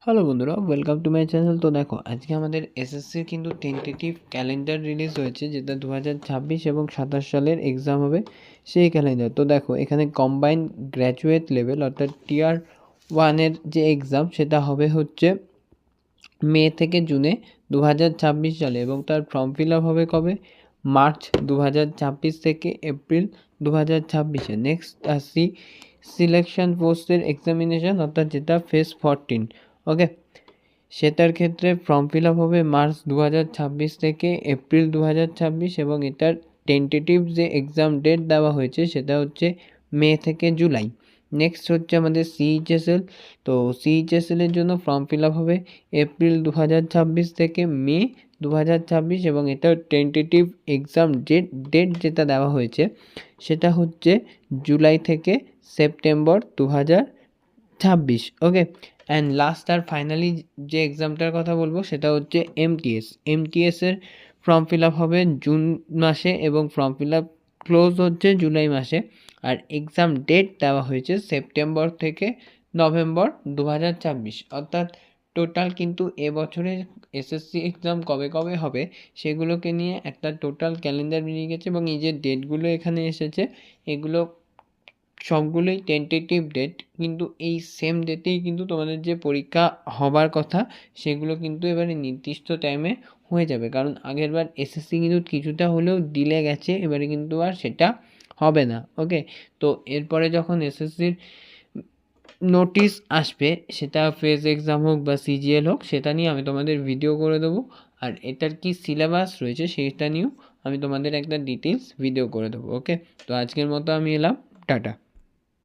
Hello বন্ধুরা, welcome to my channel. তো দেখো, আজকে আমাদের এসএসসির কিন্তু টেন্টেটিভ ক্যালেন্ডার রিলিজ হয়েছে, যেটা 2026 এবং 27 সালের এক্সাম হবে সেই ক্যালেন্ডার। তো দেখো, এখানে কম্বাইন গ্র্যাজুয়েট লেভেল অর্থাৎ টিয়ার ওয়ানের যে এক্সাম সেটা হবে হচ্ছে মে থেকে জুনে 2026 সালে, এবং তার ফর্ম ফিল আপ হবে কবে? মার্চ 2026 থেকে এপ্রিল 2026-এ। নেক্সট আসি সিলেকশন পোস্টের এক্সামিনেশন, অর্থাৎ যেটা ফেজ 14। ওকে, সেটার ক্ষেত্রে ফর্ম ফিল আপ হবে মার্চ 2026 থেকে এপ্রিল 2026, এবং এটার টেন্টেটিভ যে এক্সাম ডেট দেওয়া হয়েছে সেটা হচ্ছে মে থেকে জুলাই। নেক্সট হচ্ছে আমাদের সিএইচএসএল। তো সিএইচএসএলের জন্য ফর্ম ফিল আপ হবে এপ্রিল 2026 থেকে মে 2026, এবং এটার টেন্টেটিভ এক্সাম ডেট যেটা দেওয়া হয়েছে সেটা হচ্ছে জুলাই থেকে সেপ্টেম্বর 2026। ওকে, অ্যান্ড লাস্ট আর ফাইনালি যে এক্সামটার কথা বলবো সেটা হচ্ছে এমটিএসের ফর্ম ফিল আপ হবে জুন মাসে, এবং ফর্ম ফিল আপ ক্লোজ হচ্ছে জুলাই মাসে। আর এক্সাম ডেট দেওয়া হয়েছে সেপ্টেম্বর থেকে নভেম্বর 2026। অর্থাৎ টোটাল কিন্তু এবছরের এসএসসি এক্সাম কবে কবে হবে সেগুলোকে নিয়ে একটা টোটাল ক্যালেন্ডার বেরিয়ে গেছে, এবং এই যে ডেটগুলো এখানে এসেছে এগুলো সবগুলোই টেন্টেটিভ ডেট, কিন্তু এই সেম ডেটেই কিন্তু তোমাদের যে পরীক্ষা হবার কথা সেগুলো কিন্তু এবারে নির্দিষ্ট টাইমে হয়ে যাবে। কারণ আগেরবার এসএসসি কিন্তু কিছুটা হলেও ডিলে গেছে, এবারে কিন্তু আর সেটা হবে না। ওকে, তো এরপরে যখন এসএসসির নোটিশ আসবে, সেটা ফেজ এক্সাম হোক বা সিজিএল হোক, সেটা নিয়ে আমি তোমাদের ভিডিও করে দেবো। আর এটার কি সিলেবাস রয়েছে সেটা নিয়েও আমি তোমাদের একটা ডিটেলস ভিডিও করে দেবো। ওকে, তো আজকের মতো আমি এলাম, টাটা।